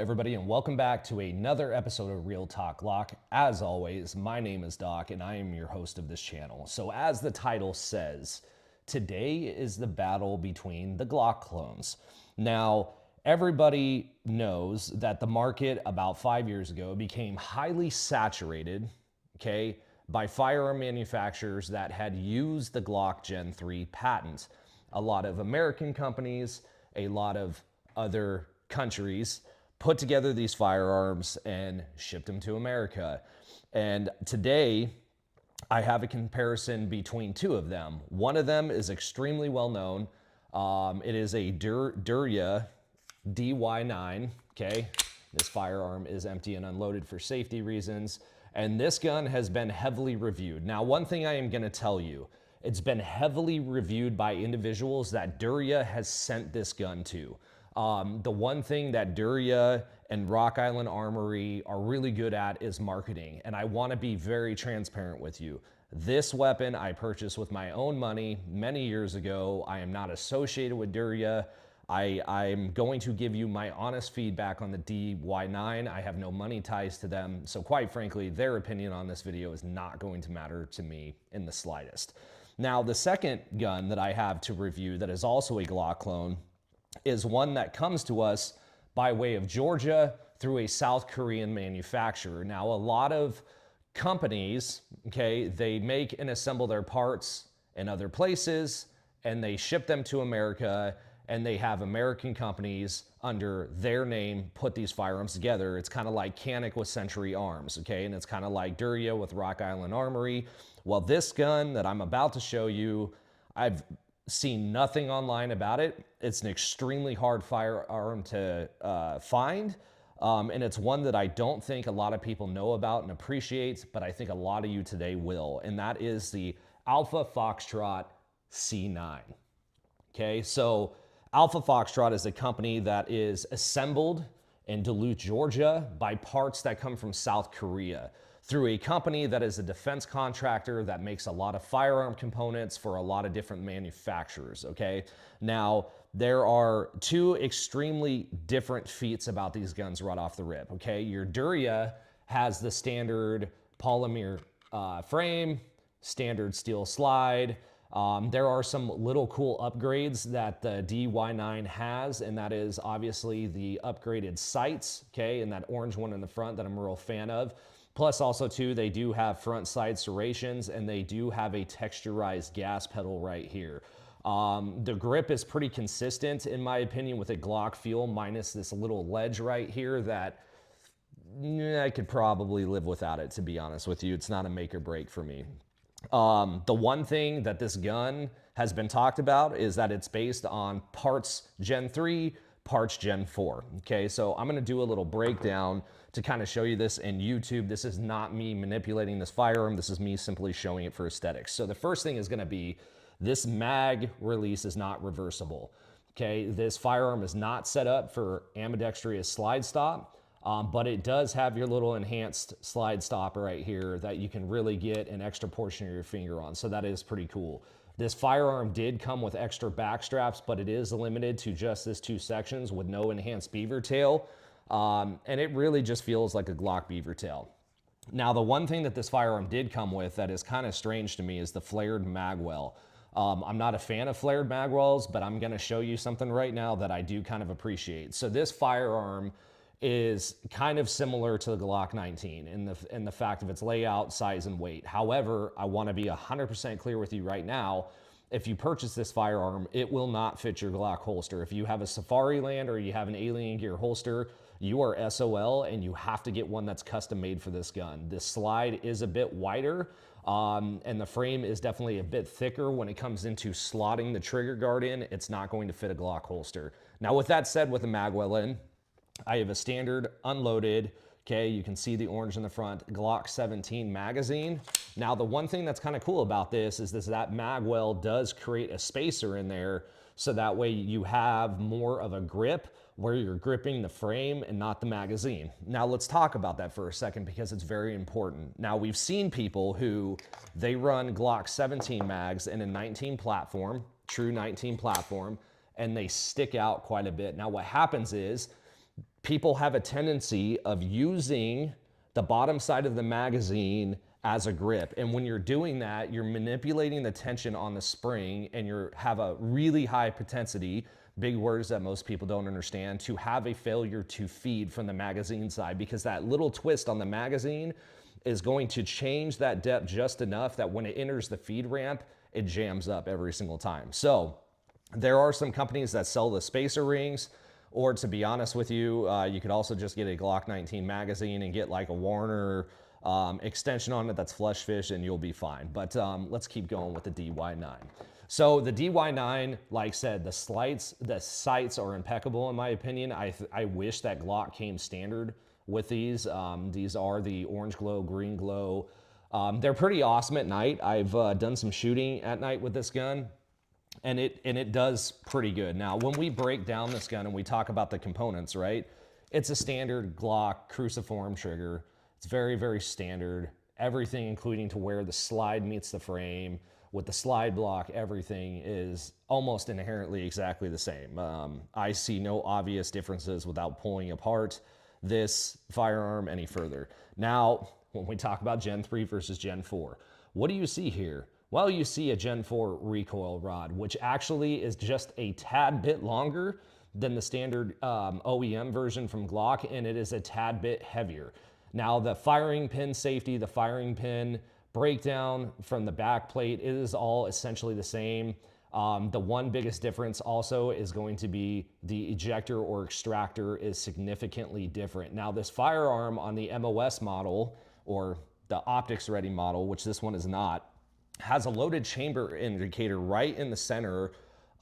everybody, and welcome back to another episode of Real Talk Glock. As always, my name is Doc, and I am your host of this channel. So as the title says, today is the battle between the Glock clones. Now, everybody knows that the market about 5 years ago became highly saturated, okay, by firearm manufacturers that had used the Glock Gen 3 patent. A lot of American companies, a lot of other countries put together these firearms and shipped them to America. And today, I have a comparison between two of them. One of them is extremely well known. It is a Derya DY9, okay? This firearm is empty and unloaded for safety reasons. And this gun has been heavily reviewed. Now, one thing I am gonna tell you, it's been heavily reviewed by individuals that Dura has sent this gun to. The one thing that Dura and Rock Island Armory are really good at is marketing. And I want to be very transparent with you. This weapon I purchased with my own money many years ago. I am not associated with Dura. I'm going to give you my honest feedback on the DY9. I have no money ties to them. So quite frankly, their opinion on this video is not going to matter to me in the slightest. Now, the second gun that I have to review that is also a Glock clone is one that comes to us by way of Georgia through a South Korean manufacturer. Now, a lot of companies, okay, they make and assemble their parts in other places and they ship them to America, and they have American companies under their name put these firearms together. It's kind of like Canik with Century Arms, okay? And it's kind of like Dura with Rock Island Armory. Well, this gun that I'm about to show you, I've seen nothing online about it. It's an extremely hard firearm to find. And it's one that I don't think a lot of people know about and appreciate, but I think a lot of you today will. And that is the Alpha Foxtrot C9. Okay, so Alpha Foxtrot is a company that is assembled in Duluth, Georgia by parts that come from South Korea through a company that is a defense contractor that makes a lot of firearm components for a lot of different manufacturers, okay? Now, there are two extremely different feats about these guns right off the rip, okay? Your Dura has the standard polymer frame, standard steel slide. There are some little cool upgrades that the DY9 has, and that is obviously the upgraded sights, okay, and that orange one in the front that I'm a real fan of. Plus also too, they do have front side serrations, and they do have a texturized gas pedal right here. The grip is pretty consistent in my opinion with a Glock feel, minus this little ledge right here that I could probably live without it, to be honest with you. It's not a make or break for me. The one thing that this gun has been talked about is that it's based on parts Gen 3, parts Gen 4. Okay, so I'm gonna do a little breakdown to kind of show you this in YouTube. This is not me manipulating this firearm. This is me simply showing it for aesthetics. So the first thing is gonna be this mag release is not reversible. Okay, this firearm is not set up for ambidextrous slide stop. But it does have your little enhanced slide stop right here that you can really get an extra portion of your finger on. So that is pretty cool. This firearm did come with extra back straps, but it is limited to just this two sections with no enhanced beaver tail. And it really just feels like a Glock beaver tail. Now, the one thing that this firearm did come with that is kind of strange to me is the flared magwell. I'm not a fan of flared magwells, but I'm gonna show you something right now that I do kind of appreciate. So this firearm is kind of similar to the Glock 19 in the fact of its layout, size, and weight. However, I want to be 100% clear with you right now. If you purchase this firearm, it will not fit your Glock holster. If you have a Safariland or you have an Alien Gear holster, you are SOL, and you have to get one that's custom made for this gun. This slide is a bit wider, and the frame is definitely a bit thicker when it comes into slotting the trigger guard in. It's not going to fit a Glock holster. Now, with that said, with the magwell in, I have a standard unloaded, okay, you can see the orange in the front, Glock 17 magazine. Now, the one thing that's kind of cool about this is that magwell does create a spacer in there, so that way you have more of a grip where you're gripping the frame and not the magazine. Now, let's talk about that for a second because it's very important. Now, we've seen people who, they run Glock 17 mags in a 19 platform, true 19 platform, and they stick out quite a bit. Now, what happens is, people have a tendency of using the bottom side of the magazine as a grip. And when you're doing that, you're manipulating the tension on the spring, and you have a really high propensity, big words that most people don't understand, to have a failure to feed from the magazine side, because that little twist on the magazine is going to change that depth just enough that when it enters the feed ramp, it jams up every single time. So there are some companies that sell the spacer rings, or to be honest with you, you could also just get a Glock 19 magazine and get like a Warner extension on it that's flush fish, and you'll be fine. But let's keep going with the DY9. So the DY9, like I said, the sights are impeccable in my opinion. I wish that Glock came standard with these. These are the orange glow, green glow. They're pretty awesome at night. I've done some shooting at night with this gun, and it does pretty good. Now, when we break down this gun and we talk about the components, right? It's a standard Glock cruciform trigger. It's very, very standard. Everything, including to where the slide meets the frame, with the slide block, everything is almost inherently exactly the same. I see no obvious differences without pulling apart this firearm any further. Now, when we talk about Gen 3 versus Gen 4, what do you see here? Well, you see a Gen 4 recoil rod, which actually is just a tad bit longer than the standard OEM version from Glock, and it is a tad bit heavier. Now, the firing pin safety, the firing pin breakdown from the back plate, it is all essentially the same. The one biggest difference also is going to be the ejector or extractor is significantly different. Now, this firearm on the MOS model, or the optics ready model, which this one is not, has a loaded chamber indicator right in the center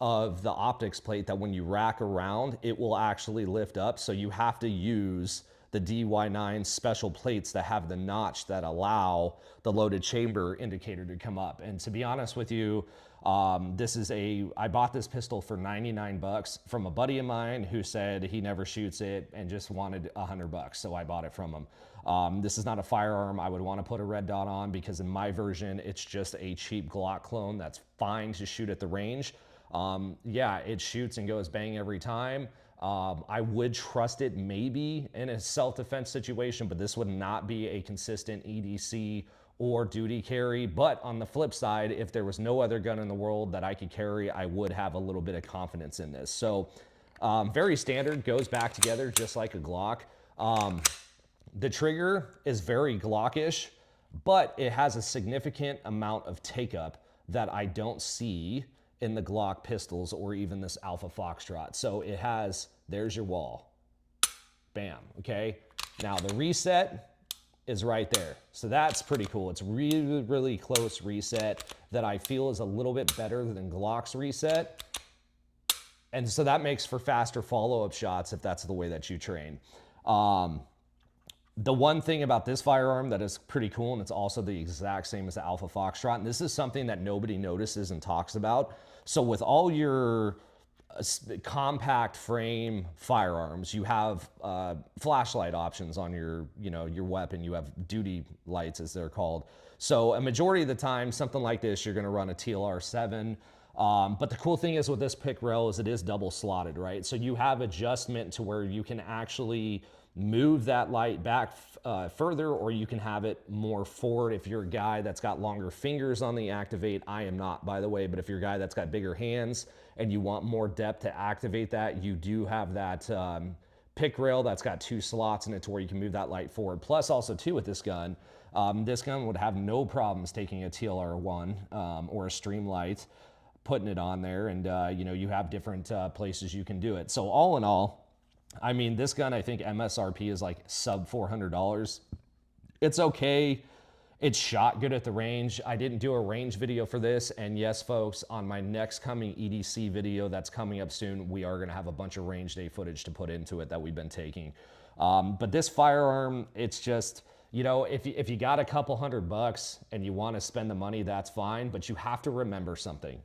of the optics plate that when you rack around, it will actually lift up. So you have to use the DY9 special plates that have the notch that allow the loaded chamber indicator to come up. And to be honest with you, I bought this pistol for 99 bucks from a buddy of mine who said he never shoots it and just wanted 100 bucks. So I bought it from him. This is not a firearm I would want to put a red dot on, because in my version, it's just a cheap Glock clone that's fine to shoot at the range. Yeah, it shoots and goes bang every time. I would trust it maybe in a self-defense situation, but this would not be a consistent EDC or duty carry. But on the flip side, if there was no other gun in the world that I could carry, I would have a little bit of confidence in this. So very standard, goes back together just like a Glock. The trigger is very Glockish, but it has a significant amount of take-up that I don't see in the Glock pistols or even this Alpha Foxtrot. So it has, there's your wall. Bam, okay? Now the reset is right there. So that's pretty cool. It's really, really close reset that I feel is a little bit better than Glock's reset. And so that makes for faster follow-up shots if that's the way that you train. The one thing about this firearm that is pretty cool, and it's also the exact same as the Alpha Foxtrot, and this is something that nobody notices and talks about. So with all your compact frame firearms, you have flashlight options on your weapon. You have duty lights, as they're called. So a majority of the time, something like this, you're going to run a TLR7. But the cool thing is with this pick rail is it is double slotted, right? So you have adjustment to where you can actually move that light back further, or you can have it more forward if you're a guy that's got longer fingers on the activate. I am not, by the way, but if you're a guy that's got bigger hands and you want more depth to activate that, you do have that pick rail that's got 2 slots in it to where you can move that light forward. Plus also too with this gun would have no problems taking a TLR1 or a Streamlight, putting it on there, and you have different places you can do it. So all in all, I mean, this gun, I think MSRP is like sub $400. It's okay. It's shot good at the range. I didn't do a range video for this. And yes, folks, on my next coming EDC video that's coming up soon, we are going to have a bunch of range day footage to put into it that we've been taking. But this firearm, it's just, if you got a couple $100 and you want to spend the money, that's fine. But you have to remember something.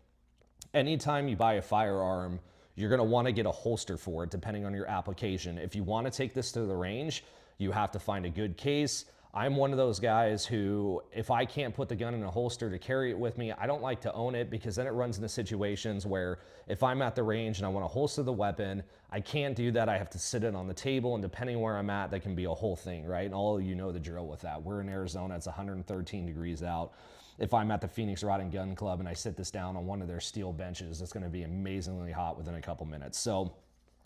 Anytime you buy a firearm, you're going to want to get a holster for it, depending on your application. If you want to take this to the range, you have to find a good case. I'm one of those guys who, if I can't put the gun in a holster to carry it with me, I don't like to own it, because then it runs into situations where if I'm at the range and I want to holster the weapon, I can't do that. I have to sit it on the table, and depending where I'm at, that can be a whole thing, right? And all of you know the drill with that. We're in Arizona, it's 113 degrees out. If I'm at the Phoenix Rod and Gun Club and I sit this down on one of their steel benches, it's going to be amazingly hot within a couple minutes. So,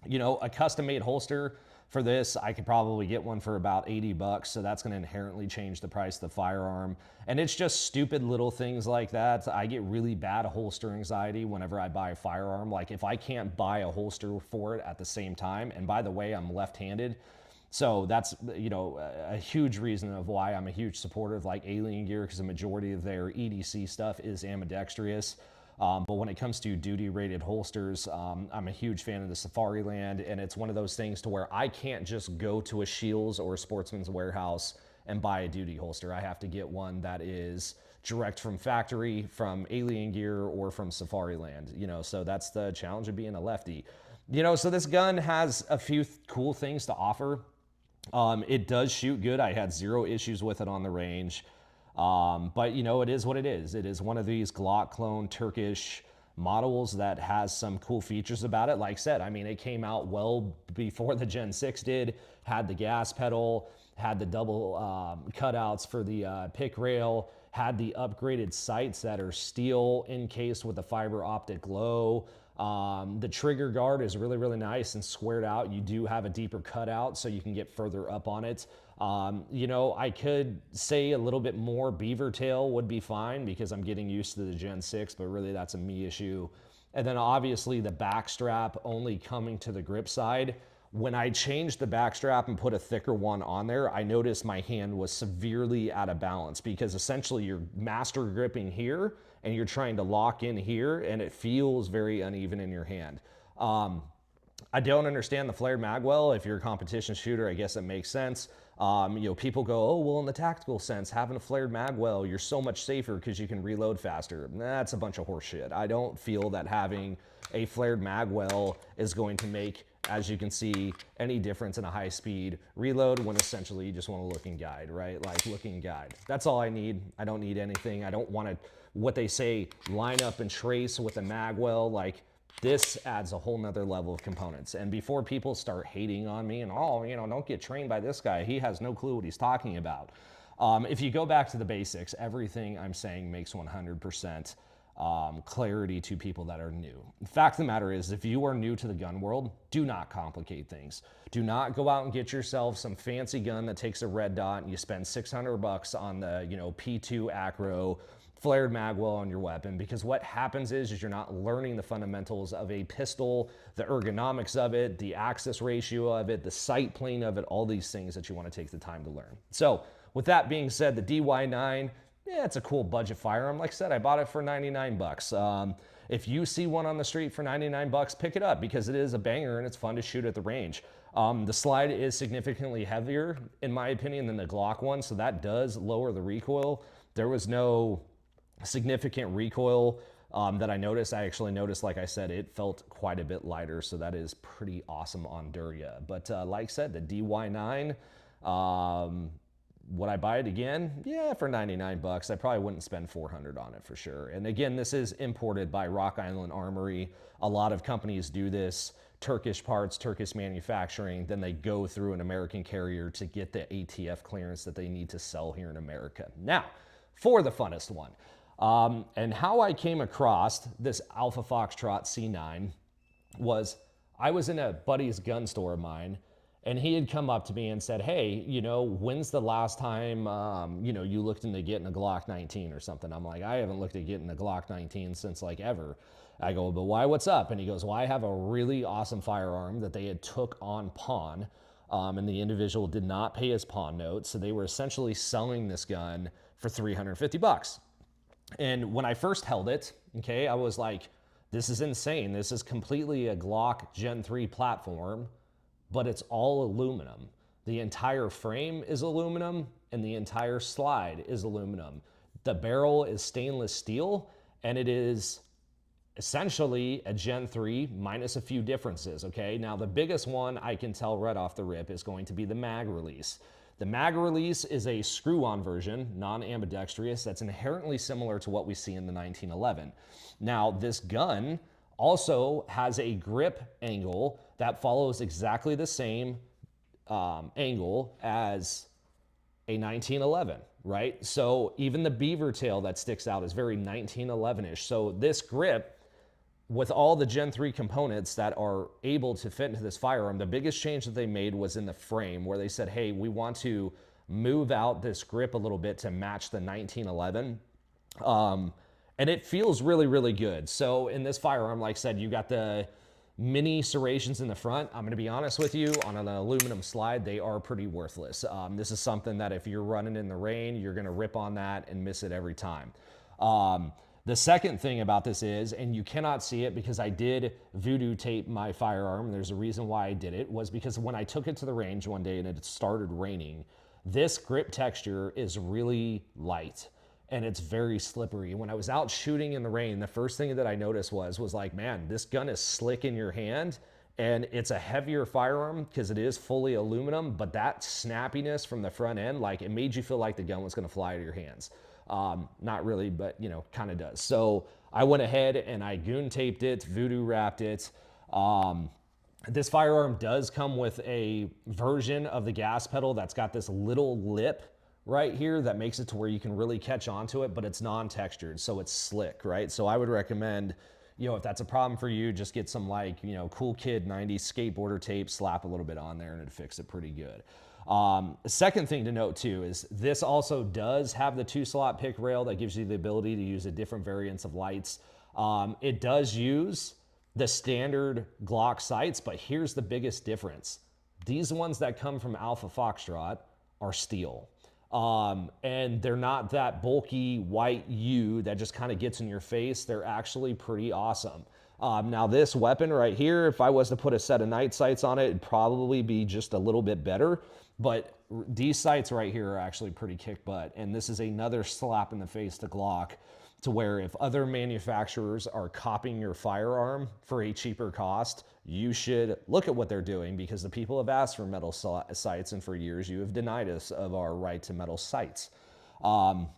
you know, a custom-made holster for this, I could probably get one for about 80 bucks. So that's going to inherently change the price of the firearm. And it's just stupid little things like that. I get really bad holster anxiety whenever I buy a firearm. Like if I can't buy a holster for it at the same time, and by the way, I'm left-handed, so that's, you know, a huge reason of why I'm a huge supporter of like Alien Gear, because the majority of their EDC stuff is ambidextrous. But when it comes to duty-rated holsters, I'm a huge fan of the Safariland, and it's one of those things to where I can't just go to a Shields or a Sportsman's Warehouse and buy a duty holster. I have to get one that is direct from factory, from Alien Gear, or from Safariland. You know, so that's the challenge of being a lefty. You know, so this gun has a few cool things to offer. It does shoot good. I had zero issues with it on the range. But you know, it is what it is. It is one of these Glock clone Turkish models that has some cool features about it. Like I said, I mean, it came out well before the Gen 6 did, had the gas pedal, had the double cutouts for the pick rail, had the upgraded sights that are steel encased with a fiber optic glow. The trigger guard is really, really nice and squared out. You do have a deeper cutout so you can get further up on it. You know, I could say a little bit more beaver tail would be fine because I'm getting used to the Gen 6, but really that's a me issue. And then obviously the back strap only coming to the grip side. When I changed the back strap and put a thicker one on there, I noticed my hand was severely out of balance, because essentially you're master gripping here and you're trying to lock in here, and it feels very uneven in your hand. I don't understand the flared magwell. If you're a competition shooter, I guess it makes sense. You know, people go, oh, well, in the tactical sense, having a flared magwell, you're so much safer because you can reload faster. That's a bunch of horseshit. I don't feel that having a flared magwell is going to make, as you can see, any difference in a high-speed reload, when essentially you just want a looking guide, right? Like looking guide. That's all I need. I don't need anything. I don't want to, what they say, line up and trace with a magwell. Like, this adds a whole nother level of components. And before people start hating on me and, oh, you know, don't get trained by this guy, he has no clue what he's talking about. If you go back to the basics, everything I'm saying makes 100% clarity to people that are new. The fact of the matter is, if you are new to the gun world, do not complicate things. Do not go out and get yourself some fancy gun that takes a red dot and you spend 600 bucks on the, you know, P2 Acro flared magwell on your weapon, because what happens is you're not learning the fundamentals of a pistol, the ergonomics of it, the axis ratio of it, the sight plane of it, all these things that you want to take the time to learn. So with that being said, the DY9, yeah, it's a cool budget firearm. Like I said, I bought it for 99 bucks. If you see one on the street for 99 bucks, pick it up, because it is a banger and it's fun to shoot at the range. The slide is significantly heavier, in my opinion, than the Glock one, so that does lower the recoil. There was no significant recoil that I noticed. I actually noticed, like I said, it felt quite a bit lighter, so that is pretty awesome on Derya. But like I said, the DY9, would I buy it again? Yeah, for 99 bucks. I probably wouldn't spend 400 on it for sure. And again, this is imported by Rock Island Armory. A lot of companies do this. Turkish parts, Turkish manufacturing, then they go through an American carrier to get the ATF clearance that they need to sell here in America. Now, for the funnest one. And how I came across this Alpha Foxtrot C9 was, I was in a buddy's gun store of mine, and he had come up to me and said, hey, you know, when's the last time, you know, you looked into getting a Glock 19 or something? I'm like, I haven't looked at getting a Glock 19 since like ever. I go, but why, what's up? And he goes, well, I have a really awesome firearm that they had took on pawn, and the individual did not pay his pawn note. So they were essentially selling this gun for 350 bucks. And when I first held it, okay, I was like, this is insane. This is completely a Glock Gen 3 platform, but it's all aluminum. The entire frame is aluminum and the entire slide is aluminum. The barrel is stainless steel, and it is essentially a Gen 3 minus a few differences, okay? Now, the biggest one I can tell right off the rip is going to be the mag release. The mag release is a screw-on version, non-ambidextrous, that's inherently similar to what we see in the 1911. Now, this gun also has a grip angle that follows exactly the same angle as a 1911, right? So even the beaver tail that sticks out is very 1911-ish. So this grip, with all the Gen 3 components that are able to fit into this firearm, the biggest change that they made was in the frame, where they said, hey, we want to move out this grip a little bit to match the 1911. And it feels really, really good. So in this firearm, like I said, you got the mini serrations in the front. I'm gonna be honest with you, on an aluminum slide, they are pretty worthless. This is something that if you're running in the rain, you're gonna rip on that and miss it every time. The second thing about this is, and you cannot see it because I did voodoo tape my firearm, and there's a reason why I did it, was because when I took it to the range one day and it started raining, this grip texture is really light and it's very slippery. When I was out shooting in the rain, the first thing that I noticed was like, man, this gun is slick in your hand, and it's a heavier firearm because it is fully aluminum, but that snappiness from the front end, like, it made you feel like the gun was gonna fly out of your hands. Not really, but you know, kind of does. So I went ahead and I goon taped it, voodoo wrapped it. This firearm does come with a version of the gas pedal that's got this little lip right here that makes it to where you can really catch onto it, but it's non-textured, so it's slick, right? So I would recommend, you know, if that's a problem for you, just get some, like, you know, cool kid 90s skateboarder tape, slap a little bit on there, and it'd fix it pretty good. The second thing to note too is this also does have the 2-slot pick rail that gives you the ability to use a different variants of lights. It does use the standard Glock sights, but here's the biggest difference. These ones that come from Alpha Foxtrot are steel. And they're not that bulky white U that just kind of gets in your face. They're actually pretty awesome. Now this weapon right here, if I was to put a set of night sights on it, it'd probably be just a little bit better. But these sights right here are actually pretty kick butt. And this is another slap in the face to Glock, to where if other manufacturers are copying your firearm for a cheaper cost, you should look at what they're doing, because the people have asked for metal sights, and for years you have denied us of our right to metal sights. The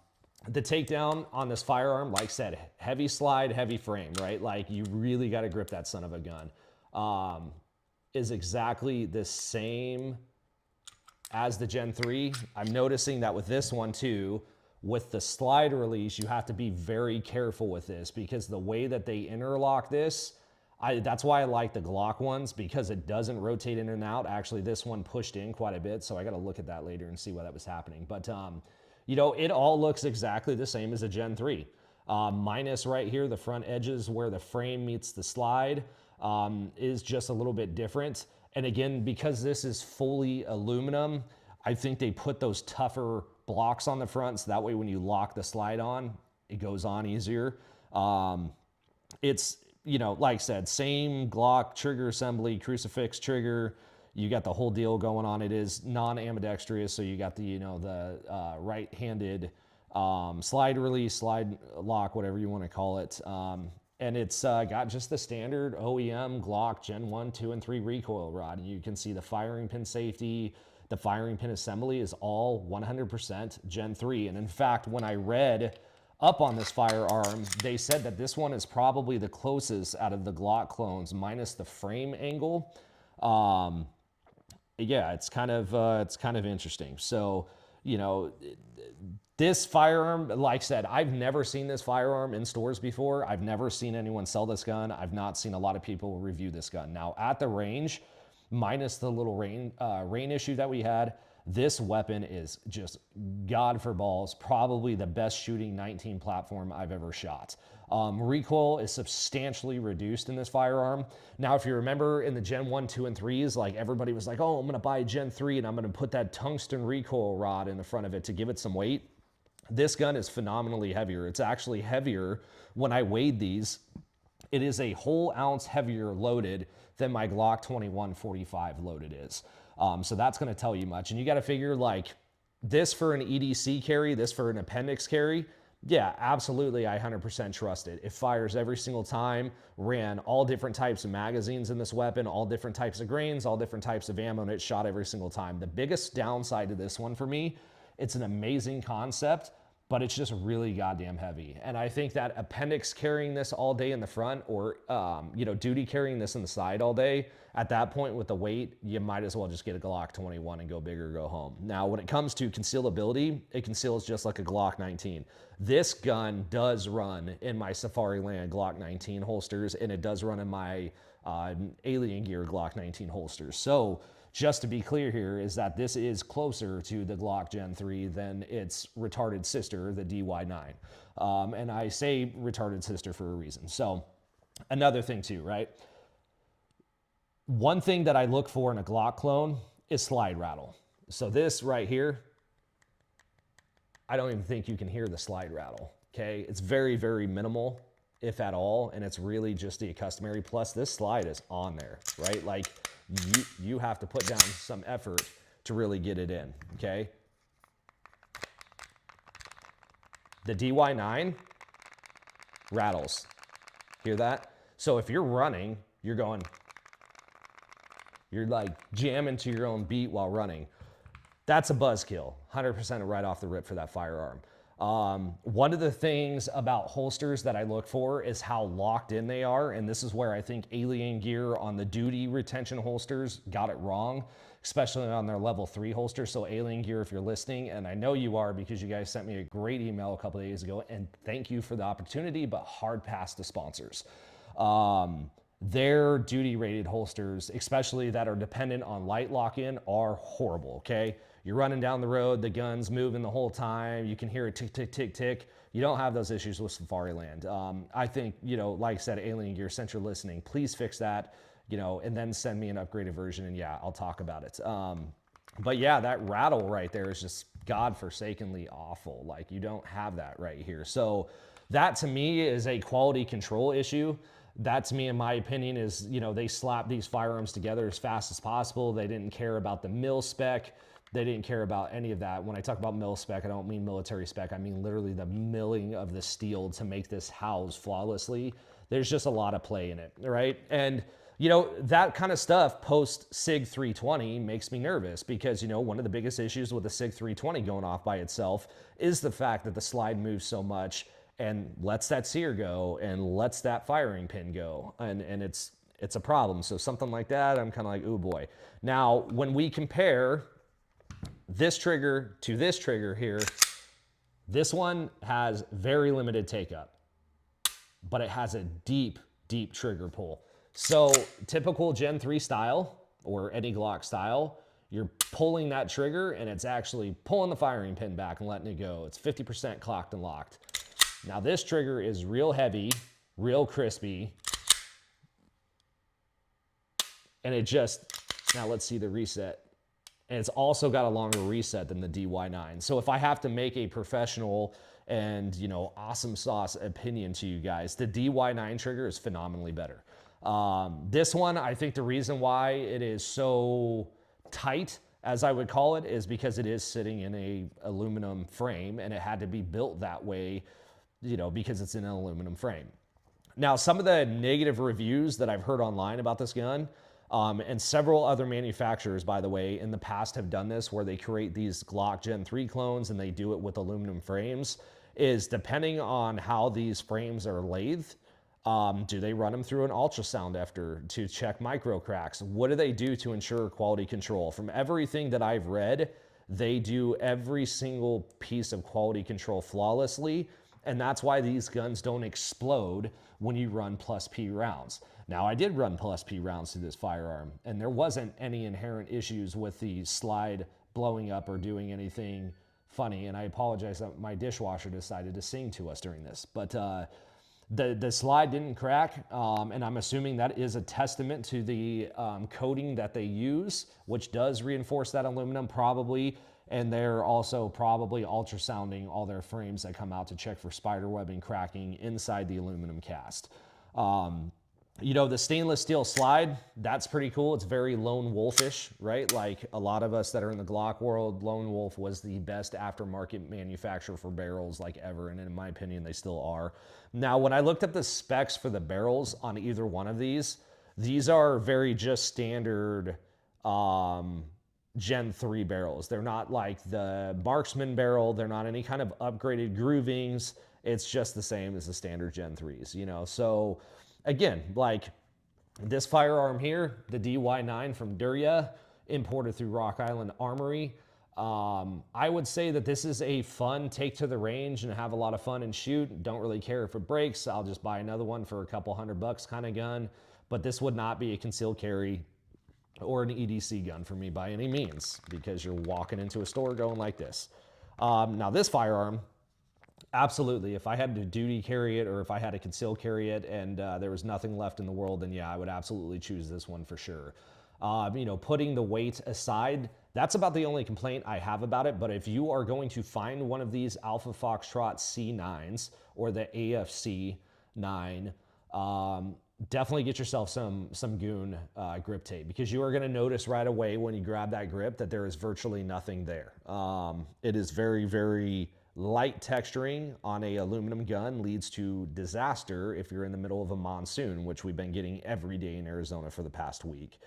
takedown on this firearm, like I said, heavy slide, heavy frame, right? Like, you really got to grip that son of a gun. Is exactly the same as the Gen 3. I'm noticing that with this one too, with the slide release, you have to be very careful with this, because the way that they interlock this, that's why I like the Glock ones, because it doesn't rotate in and out. Actually, this one pushed in quite a bit, so I got to look at that later and see why that was happening. But you know, it all looks exactly the same as a Gen 3. Minus right here, the front edges where the frame meets the slide is just a little bit different. And again, because this is fully aluminum, I think they put those tougher blocks on the front, so that way when you lock the slide on, it goes on easier. It's, you know, like I said, same Glock trigger assembly, crucifix trigger. You got the whole deal going on. It is non-ambidextrous, so you got the, you know, the right-handed slide release, slide lock, whatever you want to call it. And it's got just the standard OEM Glock Gen 1, 2, and 3 recoil rod. And you can see the firing pin safety, the firing pin assembly is all 100% Gen 3. And in fact, when I read up on this firearm, they said that this one is probably the closest out of the Glock clones, minus the frame angle. Yeah, it's kind of interesting. So, you know, this firearm, like I said, I've never seen this firearm in stores before. I've never seen anyone sell this gun. I've not seen a lot of people review this gun. Now, at the range, minus the little rain issue that we had, this weapon is just God for balls, probably the best shooting 19 platform I've ever shot. Recoil is substantially reduced in this firearm. Now, if you remember in the Gen 1, 2, and 3s, like, everybody was like, oh, I'm gonna buy a Gen 3 and I'm gonna put that tungsten recoil rod in the front of it to give it some weight. This gun is phenomenally heavier. It's actually heavier. When I weighed these, it is a whole ounce heavier loaded than my Glock 2145 loaded is. So that's gonna tell you much. And you gotta figure, like, this for an EDC carry, this for an appendix carry, Yeah, absolutely. I 100% trust it. It fires every single time, ran all different types of magazines in this weapon, all different types of grains, all different types of ammo, and it shot every single time. The biggest downside to this one for me, it's an amazing concept, but it's just really goddamn heavy. And I think that appendix carrying this all day in the front, or duty carrying this in the side all day, at that point with the weight, you might as well just get a Glock 21 and go big or go home. Now, when it comes to concealability, it conceals just like a Glock 19. This gun does run in my Safariland Glock 19 holsters, and it does run in my Alien Gear Glock 19 holsters. So just to be clear here is that this is closer to the Glock Gen 3 than its retarded sister, the DY9. And I say retarded sister for a reason. So another thing too, right? One thing that I look for in a Glock clone is slide rattle. So this right here, I don't even think you can hear the slide rattle, okay? It's very, very minimal, if at all, and it's really just the customary. Plus, this slide is on there, right? Like, you have to put down some effort to really get it in, okay? The DY9 rattles. Hear that? So if you're running, you're like jamming to your own beat while running. That's a buzzkill, 100% right off the rip for that firearm. One of the things about holsters that I look for is how locked in they are, and this is where I think Alien Gear on the duty retention holsters got it wrong, especially on their level 3 holster. So Alien Gear, if you're listening, and I know you are because you guys sent me a great email a couple of days ago, and thank you for the opportunity, but hard pass to sponsors. Their duty rated holsters, especially that are dependent on light lock-in, are horrible, okay? You're running down the road, the gun's moving the whole time, you can hear it tick, tick, tick, tick. You don't have those issues with Safariland. I think, like I said, Alien Gear, since you're listening, please fix that, and then send me an upgraded version, and yeah, I'll talk about it. But yeah, that rattle right there is just godforsakenly awful. Like, you don't have that right here. So that to me is a quality control issue. That to me, in my opinion, is, they slapped these firearms together as fast as possible. They didn't care about the mil spec. They didn't care about any of that. When I talk about mil spec, I don't mean military spec. I mean literally the milling of the steel to make this house flawlessly. There's just a lot of play in it, right? And, that kind of stuff post SIG 320 makes me nervous because, one of the biggest issues with the SIG 320 going off by itself is the fact that the slide moves so much and lets that sear go and lets that firing pin go. And it's a problem. So something like that, I'm kind of like, ooh boy. Now, when we compare this trigger to this trigger here, this one has very limited take up, but it has a deep, deep trigger pull. So typical Gen 3 style, or any Glock style, you're pulling that trigger and it's actually pulling the firing pin back and letting it go. It's 50% clocked and locked. Now this trigger is real heavy, real crispy, and it just, now let's see the reset. And it's also got a longer reset than the DY9. So if I have to make a professional and, awesome sauce opinion to you guys, the DY9 trigger is phenomenally better. This one, I think the reason why it is so tight, as I would call it, is because it is sitting in a aluminum frame and it had to be built that way, because it's in an aluminum frame. Now, some of the negative reviews that I've heard online about this gun, and several other manufacturers, by the way, in the past have done this, where they create these Glock Gen 3 clones and they do it with aluminum frames, is depending on how these frames are lathed, do they run them through an ultrasound after to check micro cracks? What do they do to ensure quality control? From everything that I've read, they do every single piece of quality control flawlessly, and that's why these guns don't explode when you run plus P rounds. Now, I did run plus P rounds through this firearm, and there wasn't any inherent issues with the slide blowing up or doing anything funny, and I apologize that my dishwasher decided to sing to us during this. But the slide didn't crack, and I'm assuming that is a testament to the coating that they use, which does reinforce that aluminum probably, and they're also probably ultrasounding all their frames that come out to check for spider webbing cracking inside the aluminum cast. You know, the stainless steel slide, that's pretty cool. It's very lone wolfish, right? Like a lot of us that are in the Glock world, Lone Wolf was the best aftermarket manufacturer for barrels like ever. And in my opinion, they still are. Now, when I looked at the specs for the barrels on either one of these are very just standard Gen 3 barrels. They're not like the Marksman barrel. They're not any kind of upgraded groovings. It's just the same as the standard Gen 3s, you know? So again, like this firearm here, the DY9 from Derya, imported through Rock Island Armory. I would say that this is a fun take to the range and have a lot of fun and shoot. Don't really care if it breaks. I'll just buy another one for a couple $100 kind of gun. But this would not be a concealed carry or an EDC gun for me by any means, because you're walking into a store going like this. Now this firearm, absolutely, if I had to duty carry it or if I had to conceal carry it and there was nothing left in the world, then yeah, I would absolutely choose this one for sure. You know, putting the weight aside, that's about the only complaint I have about it. But if you are going to find one of these Alpha Foxtrot C9s or the AF-C9, definitely get yourself some goon grip tape, because you are going to notice right away when you grab that grip that there is virtually nothing there. It is very, very light texturing on a aluminum gun, leads to disaster if you're in the middle of a monsoon, which we've been getting every day in Arizona for the past week.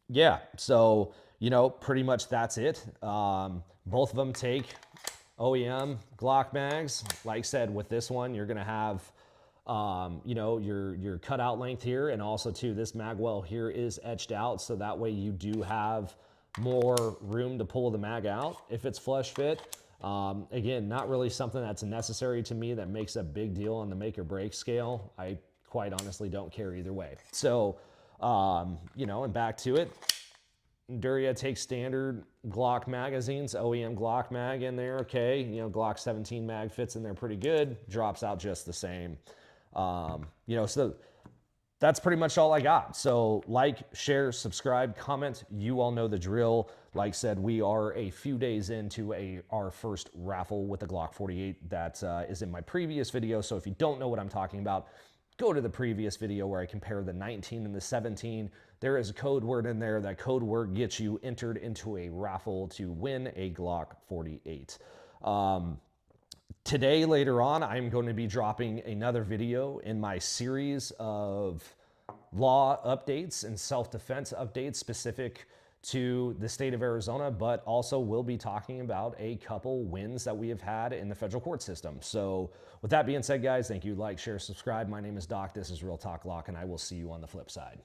Yeah, so, you know, pretty much that's it. Both of them take OEM Glock mags. Like I said, with this one, you're going to have, you know, your cutout length here, and also too, this mag well here is etched out, so that way you do have more room to pull the mag out if it's flush fit. Again, not really something that's necessary to me that makes a big deal on the make or break scale. I quite honestly don't care either way. So, you know, and back to it. Derya takes standard Glock magazines, OEM Glock mag in there, okay. You know, Glock 17 mag fits in there pretty good, drops out just the same. You know, so that's pretty much all I got. So like, share, subscribe, comment. You all know the drill. Like I said, we are a few days into our first raffle with the Glock 48 that is in my previous video. So if you don't know what I'm talking about, go to the previous video where I compare the 19 and the 17. There is a code word in there. That code word gets you entered into a raffle to win a Glock 48. Today, later on, I'm going to be dropping another video in my series of law updates and self-defense updates specific to the state of Arizona, but also we'll be talking about a couple wins that we have had in the federal court system. So with that being said, guys, thank you. Like, share, subscribe. My name is Doc. This is Real Talk Glock, and I will see you on the flip side.